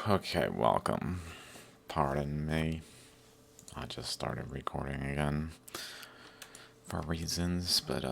Okay, welcome. Pardon me. I just started recording again for reasons, but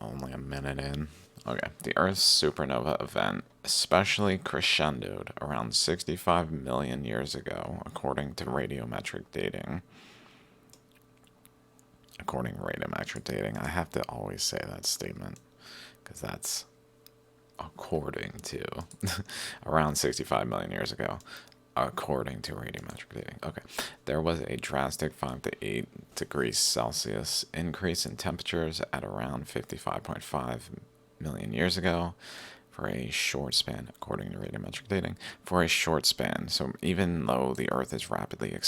only a minute in. Okay, the Earth's supernova event especially crescendoed around 65 million years ago, according to radiometric dating. According to radiometric dating, I have to always say that statement because that's according to around 65 million years ago, according to radiometric dating. Okay, there was a drastic 5 to 8 degrees Celsius increase in temperatures at around 55.5 million years ago for a short span, according to radiometric dating, for a short span. So even though the Earth is rapidly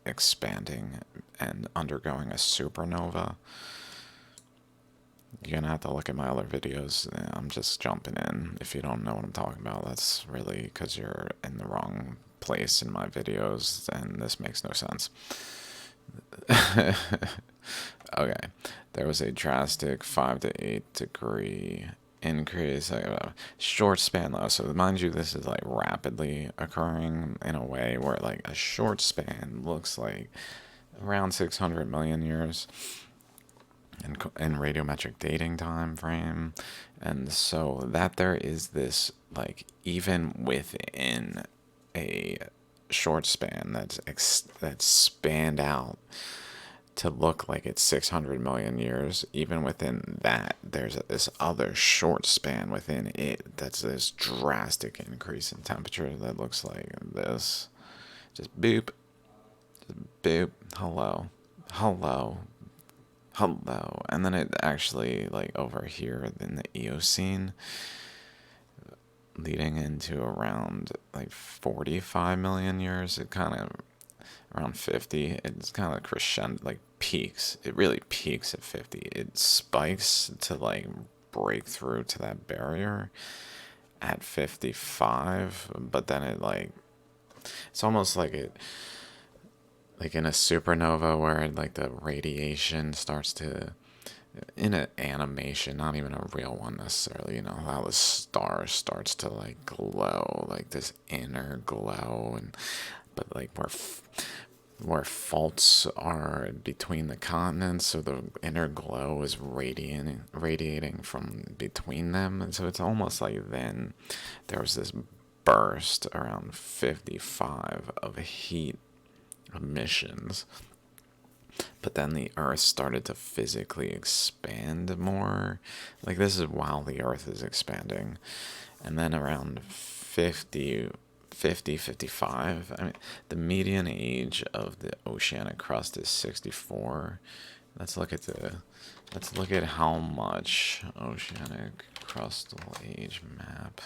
expanding and undergoing a supernova, you're gonna have to look at my other videos. I'm just jumping in. If you don't know what I'm talking about, that's really because you're in the wrong place in my videos, and this makes no sense. Okay, there was a drastic 5 to 8 degree increase, short span though. So mind you, this is like rapidly occurring in a way where like a short span looks like around 600 million years in radiometric dating time frame. And so that there is this, like, even within a short span that's spanned out to look like it's 600 million years, even within that, there's this other short span within it that's this drastic increase in temperature that looks like this. Just boop, boop, hello, hello, hello. And then it actually, like, over here in the Eocene, leading into around like 45 million years, it kind of around 50, it's kind of crescendo, like peaks. It really peaks at 50. It spikes to like break through to that barrier at 55, but then it like, it's almost like it, like in a supernova where like the radiation starts to, in an animation, not even a real one necessarily, you know, how the star starts to like glow, like this inner glow, and but like where faults are between the continents, so the inner glow is radiating from between them, and so it's almost like then there was this burst around 55 of heat emissions, but then the Earth started to physically expand more. Like, this is while the Earth is expanding. And then around 55, I mean, the median age of the oceanic crust is 64. Let's look at how much oceanic crustal age map.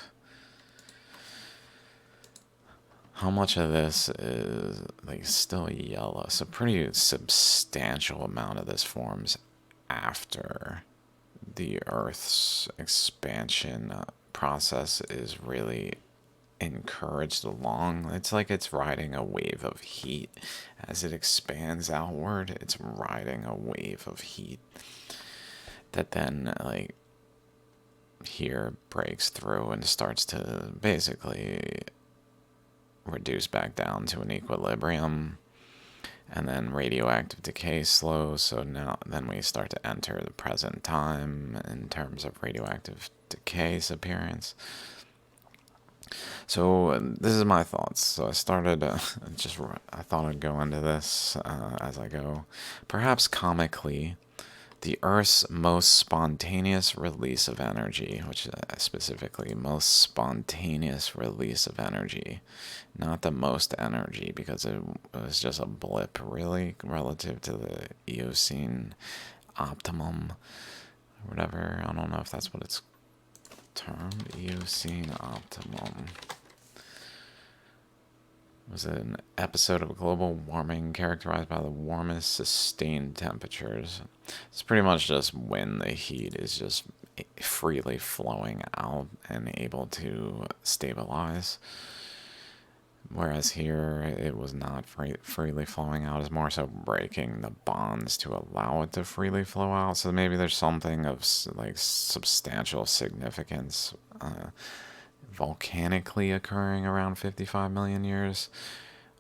How much of this is like still yellow? So pretty substantial amount of this forms after the Earth's expansion process is really encouraged along. It's like it's riding a wave of heat as it expands outward. It's riding a wave of heat that then like here breaks through and starts to basically reduce back down to an equilibrium, and then radioactive decay slows. So now then we start to enter the present time in terms of radioactive decay's appearance. So this is my thoughts. So I started I thought I'd go into this as I go. Perhaps comically, the Earth's most spontaneous release of energy, which is specifically most spontaneous release of energy, not the most energy, because it was just a blip, really, relative to the Eocene optimum, or whatever. I don't know if that's what it's termed. Eocene optimum was an episode of global warming characterized by the warmest sustained temperatures. It's pretty much just when the heat is just freely flowing out and able to stabilize. Whereas here, it was not freely flowing out. It's more so breaking the bonds to allow it to freely flow out. So maybe there's something of like substantial significance volcanically occurring around 55 million years.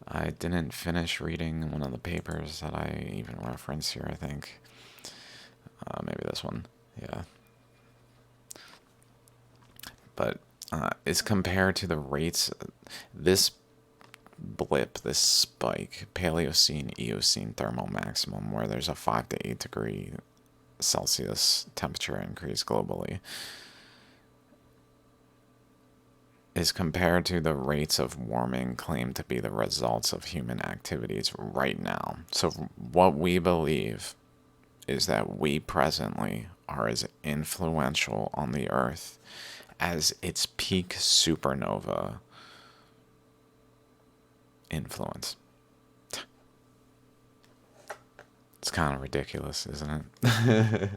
I didn't finish reading one of the papers that I even reference here, I think. Maybe this one. Yeah. But it's compared to the rates. This blip, this spike, Paleocene, Eocene thermal maximum, where there's a 5 to 8 degree Celsius temperature increase globally, is compared to the rates of warming claimed to be the results of human activities right now. So what we believe is that we presently are as influential on the Earth as its peak supernova influence. It's kind of ridiculous, isn't it?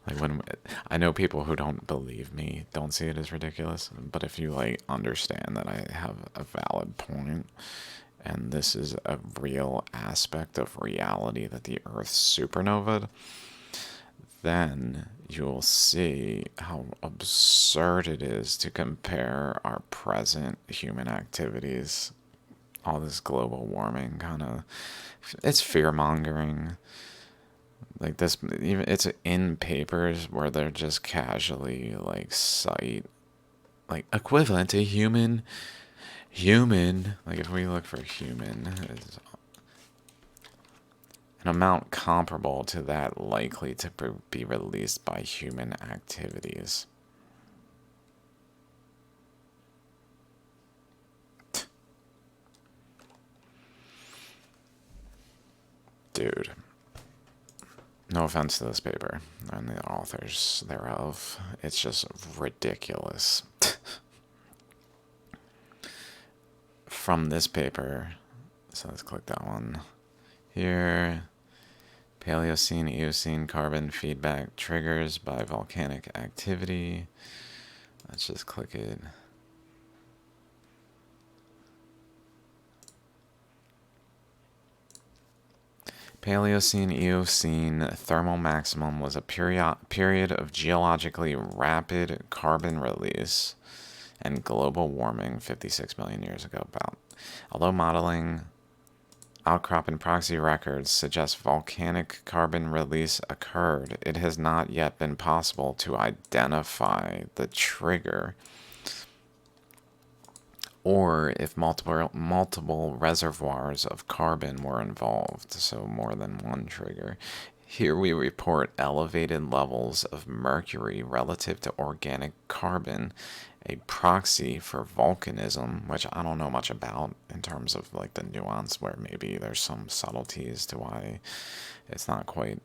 Like, when I know people who don't believe me don't see it as ridiculous, but if you like understand that I have a valid point and this is a real aspect of reality, that the Earth's supernovaed, then you'll see how absurd it is to compare our present human activities, all this global warming kind of, it's fear mongering. Like this, even it's in papers where they're just casually like cite like equivalent to human. Like if we look for human, it's an amount comparable to that likely to be released by human activities. Dude. No offense to this paper and the authors thereof. It's just ridiculous. From this paper, so let's click that one here. Paleocene, Eocene carbon feedback triggers by volcanic activity. Let's just click it. Paleocene, Eocene thermal maximum was a period of geologically rapid carbon release and global warming 56 million years ago. Although modeling outcrop and proxy records suggest volcanic carbon release occurred, it has not yet been possible to identify the trigger or if multiple reservoirs of carbon were involved, so more than one trigger. Here we report elevated levels of mercury relative to organic carbon, a proxy for volcanism, which I don't know much about in terms of like the nuance, where maybe there's some subtleties to why it's not quite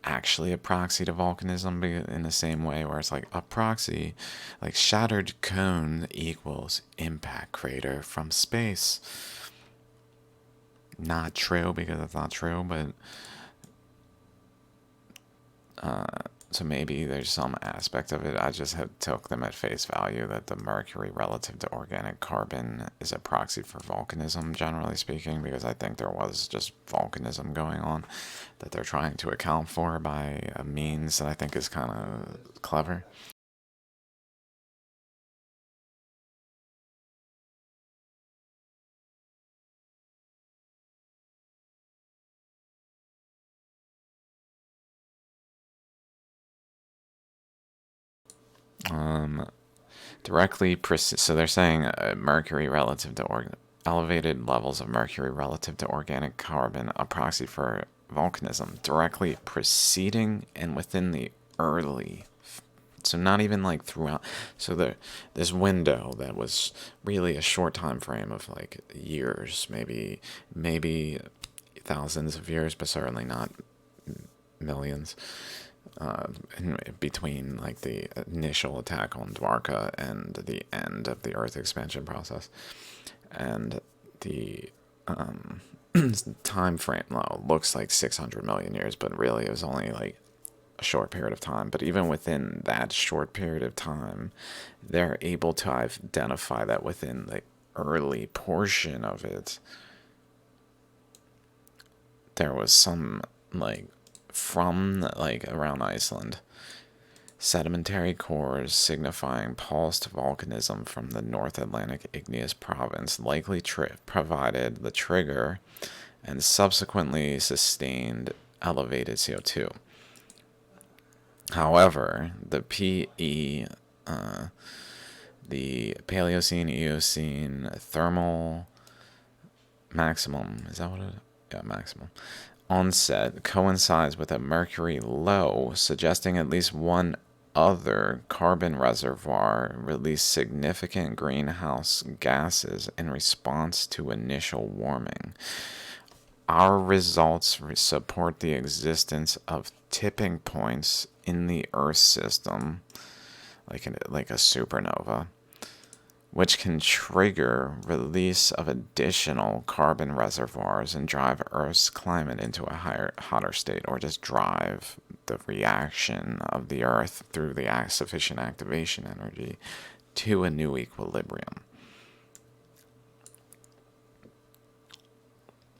actually a proxy to volcanism in the same way where it's like a proxy, like shattered cone equals impact crater from space. Not true, because that's not true, but so maybe there's some aspect of it. I just took them at face value that the mercury relative to organic carbon is a proxy for volcanism, generally speaking, because I think there was just volcanism going on that they're trying to account for by a means that I think is kind of clever. Um, so they're saying mercury relative to elevated levels of mercury relative to organic carbon, a proxy for volcanism, directly preceding and within the early, so not even like throughout. So this window that was really a short time frame of like years, maybe thousands of years, but certainly not millions, in between like the initial attack on Dwarka and the end of the Earth expansion process, and the time frame looks like 600 million years, but really it was only like a short period of time. But even within that short period of time, they're able to identify that within the early portion of it, there was some like from like around Iceland, Sedimentary cores signifying pulsed volcanism from the North Atlantic igneous province likely provided the trigger and subsequently sustained elevated CO2. However, the Paleocene Eocene thermal maximum, is that what it is? Yeah, maximum onset coincides with a mercury low, suggesting at least one other carbon reservoir released significant greenhouse gases in response to initial warming. Our results support the existence of tipping points in the Earth system, like a supernova, which can trigger release of additional carbon reservoirs and drive Earth's climate into a hotter state, or just drive the reaction of the Earth through the sufficient activation energy to a new equilibrium.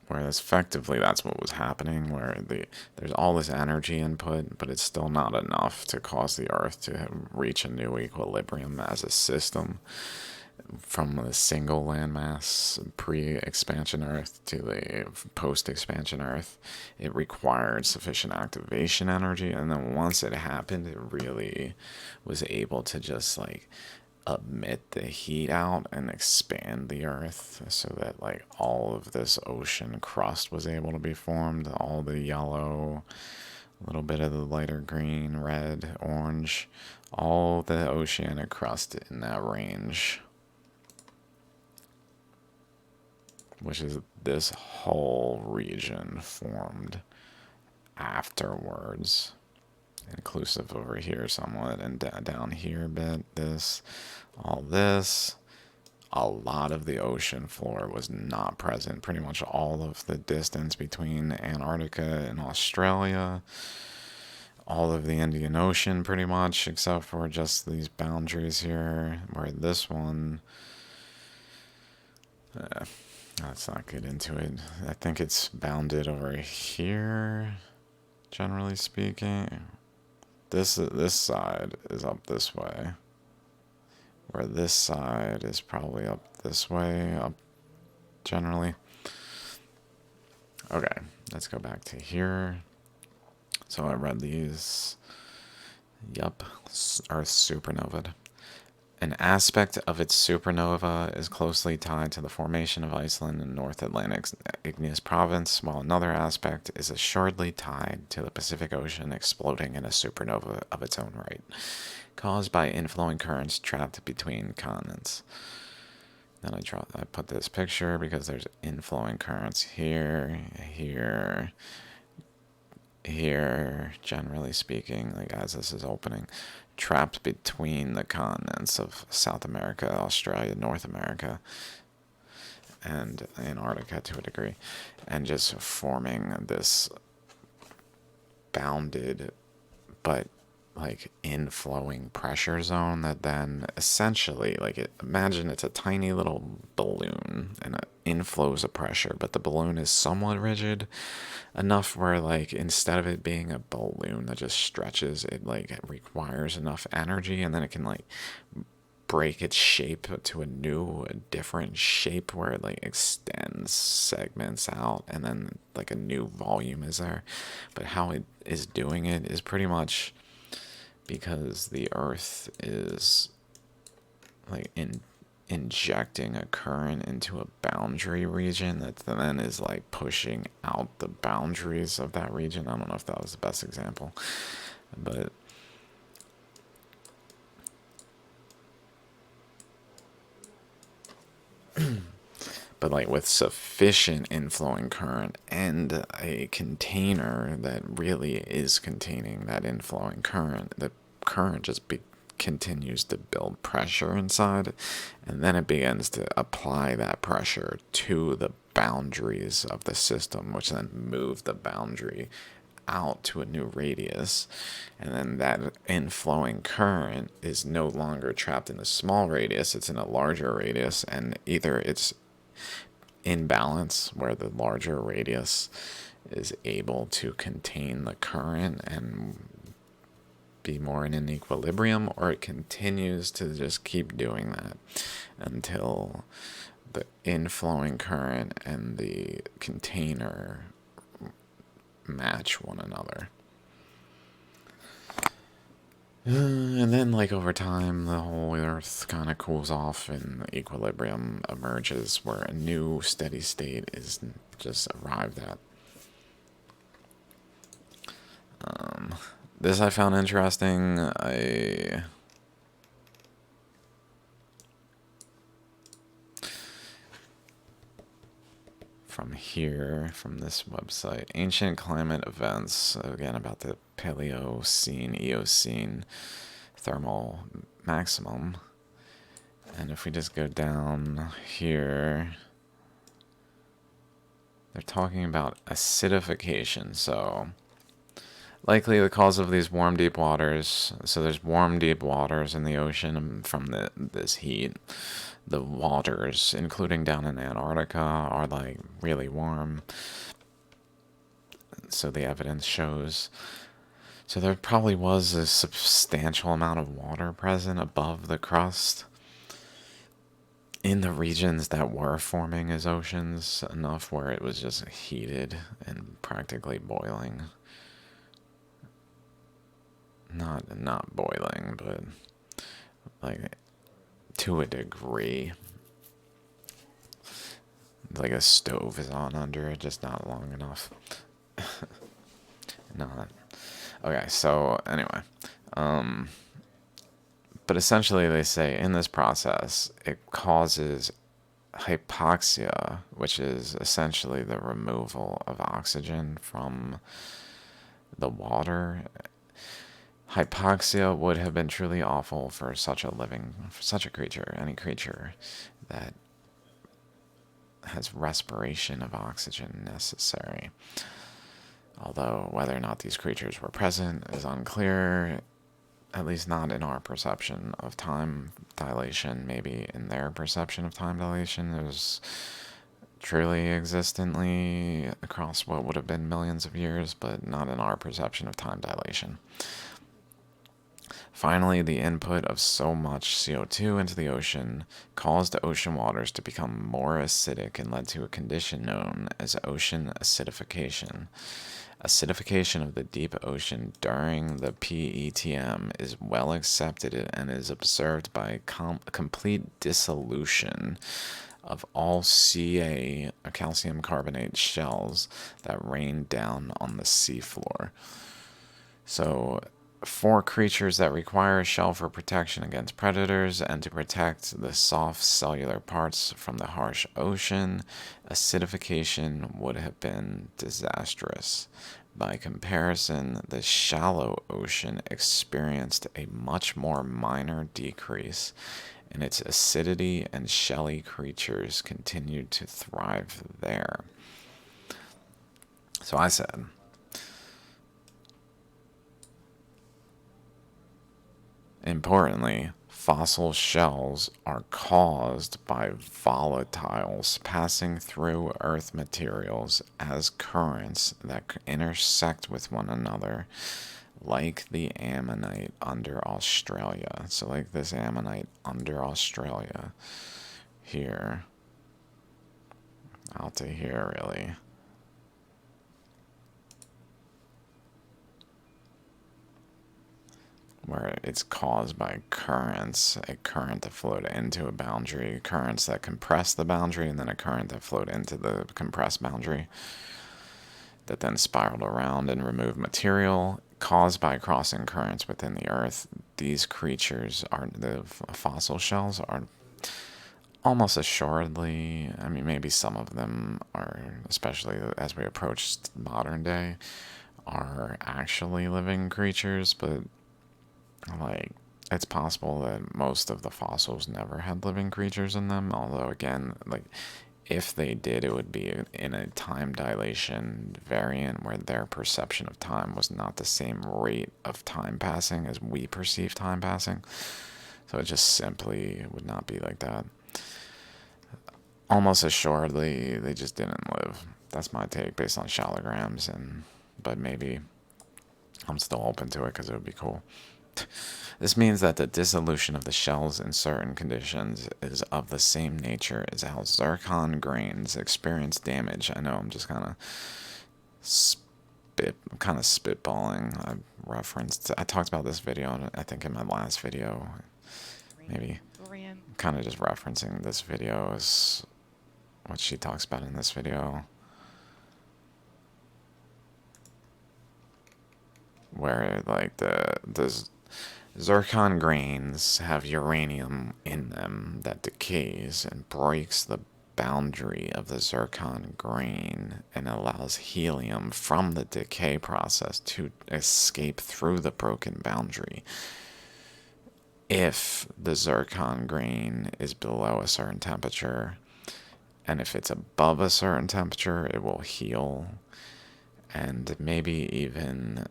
Whereas effectively that's what was happening, where there's all this energy input, but it's still not enough to cause the Earth to reach a new equilibrium as a system. From the single landmass pre-expansion Earth to the post-expansion Earth, it required sufficient activation energy, and then once it happened, it really was able to just like emit the heat out and expand the Earth, so that like all of this ocean crust was able to be formed, all the yellow, a little bit of the lighter green, red, orange, all the oceanic crust in that range, which is this whole region formed afterwards, inclusive over here somewhat, and down here a bit, all this. A lot of the ocean floor was not present. Pretty much all of the distance between Antarctica and Australia, all of the Indian Ocean pretty much, except for just these boundaries here, where this one, let's not get into it. I think it's bounded over here, generally speaking. This side is up this way, where this side is probably up this way, up generally. Okay, let's go back to here. So I read these. Yup, Earth supernova. An aspect of its supernova is closely tied to the formation of Iceland in North Atlantic's igneous province, while another aspect is assuredly tied to the Pacific Ocean exploding in a supernova of its own right, caused by inflowing currents trapped between continents. Then I put this picture because there's inflowing currents here, generally speaking, like as this is opening, trapped between the continents of South America, Australia, North America, and Antarctica to a degree, and just forming this bounded but like inflowing pressure zone that then essentially, imagine it's a tiny little balloon and it inflows of pressure, but the balloon is somewhat rigid enough where like instead of it being a balloon that just stretches, it requires enough energy, and then it can break its shape to a different shape where it extends segments out, and then a new volume is there. But how it is doing it is pretty much because the Earth is injecting a current into a boundary region that then is pushing out the boundaries of that region. I don't know if that was the best example, but with sufficient inflowing current and a container that really is containing that inflowing current, the current just continues to build pressure inside, and then it begins to apply that pressure to the boundaries of the system, which then move the boundary out to a new radius, and then that inflowing current is no longer trapped in a small radius, it's in a larger radius, and either it's in balance where the larger radius is able to contain the current and be more in an equilibrium, or it continues to just keep doing that until the inflowing current and the container match one another. And then, like, over time, the whole Earth kind of cools off and equilibrium emerges where a new steady state is just arrived at. This I found interesting. From here, from this website, ancient climate events, again about the Paleocene, Eocene thermal maximum. And if we just go down here, they're talking about acidification. So likely the cause of these warm deep waters, so there's warm deep waters in the ocean from this heat. The waters, including down in Antarctica, are like really warm. So the evidence shows. So there probably was a substantial amount of water present above the crust in the regions that were forming as oceans, enough where it was just heated and practically boiling. Not boiling, but like to a degree. Like a stove is on under it, just not long enough. Not. Okay, so anyway. But essentially they say in this process, it causes hypoxia, which is essentially the removal of oxygen from the water. Hypoxia would have been truly awful for such a creature, any creature that has respiration of oxygen necessary. Although whether or not these creatures were present is unclear, at least not in our perception of time dilation. Maybe in their perception of time dilation, it was truly existently across what would have been millions of years, but not in our perception of time dilation. Finally, the input of so much CO2 into the ocean caused the ocean waters to become more acidic and led to a condition known as ocean acidification. Acidification of the deep ocean during the PETM is well accepted and is observed by complete dissolution of all Ca, calcium carbonate shells that rain down on the seafloor. So, for creatures that require a shell for protection against predators and to protect the soft cellular parts from the harsh ocean, acidification would have been disastrous. By comparison, the shallow ocean experienced a much more minor decrease in its acidity, and shelly creatures continued to thrive there. So I said, importantly, fossil shells are caused by volatiles passing through Earth materials as currents that intersect with one another, like the ammonite under Australia. So, like this ammonite under Australia here, out to here, really. Where it's caused by currents, a current that flowed into a boundary, currents that compress the boundary, and then a current that flowed into the compressed boundary that then spiraled around and removed material caused by crossing currents within the Earth. These creatures the fossil shells are almost assuredly, I mean, maybe some of them are, especially as we approach modern day, are actually living creatures, but like, it's possible that most of the fossils never had living creatures in them. Although, again, like, if they did, it would be in a time dilation variant where their perception of time was not the same rate of time passing as we perceive time passing. So it just simply would not be like that. Almost assuredly, they just didn't live. That's my take based on shallograms, but maybe I'm still open to it because it would be cool. This means that the dissolution of the shells in certain conditions is of the same nature as how zircon grains experience damage. I know I'm just kind of spitballing. I talked about this video, I think in my last video, maybe. Kind of just referencing this video is what she talks about in this video. Where, like, the zircon grains have uranium in them that decays and breaks the boundary of the zircon grain and allows helium from the decay process to escape through the broken boundary. If the zircon grain is below a certain temperature, and if it's above a certain temperature, it will heal, and maybe even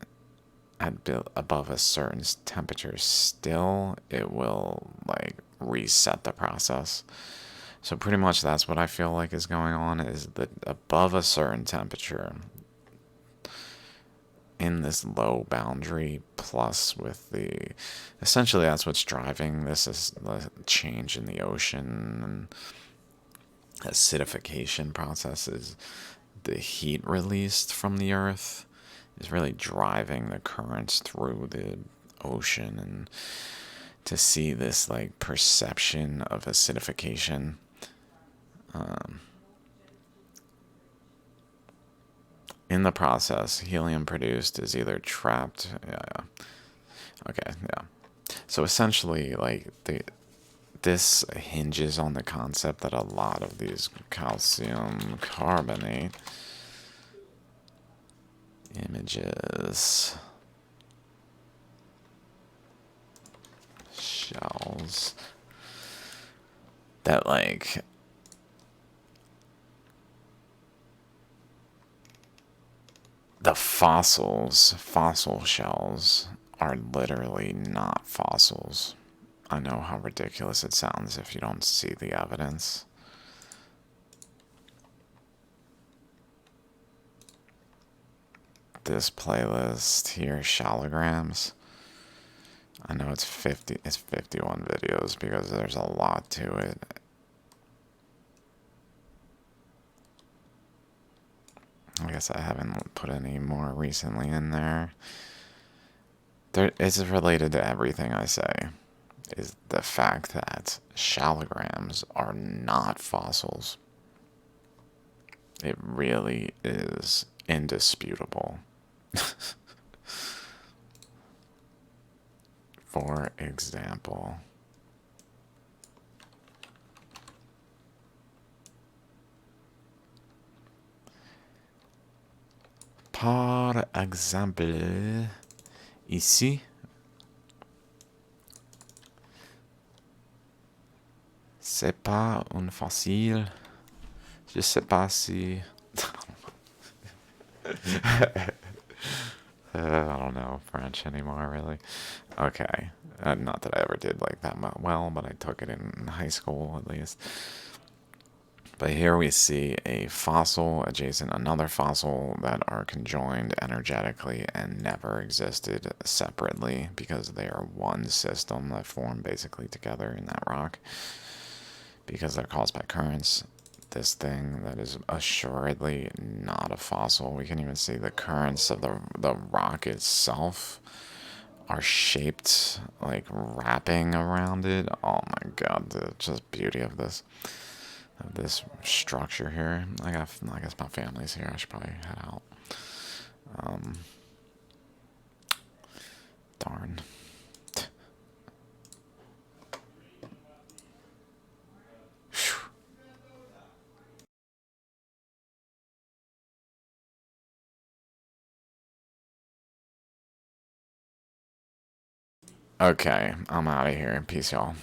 above a certain temperature still, it will, like, reset the process. So pretty much that's what I feel like is going on, is that above a certain temperature, in this low boundary, plus with essentially that's what's driving this, is the change in the ocean and acidification processes. The heat released from the earth is really driving the currents through the ocean, and to see this, like, perception of acidification. In the process, helium produced is either trapped. Yeah. Okay. Yeah. So essentially, like, this hinges on the concept that a lot of these calcium carbonate images, shells, that, like, the fossil shells are literally not fossils. I know how ridiculous it sounds if you don't see the evidence. This playlist here, shallograms. I know it's 51 videos because there's a lot to it. I guess I haven't put any more recently in there. It's related to everything I say, is the fact that shallograms are not fossils. It really is indisputable. For example, ici, c'est pas un fossile. Je sais pas si. I don't know French anymore, really. Okay. Not that I ever did, like, that well, but I took it in high school, at least. But here we see a fossil adjacent another fossil that are conjoined energetically and never existed separately, because they are one system that form basically together in that rock, because they're caused by currents. This thing that is assuredly not a fossil. We can even see the currents of the rock itself are shaped, like, wrapping around it. Oh my god, the just beauty of this structure here. I guess my family's here. I should probably head out. Darn. Okay, I'm out of here. Peace, y'all.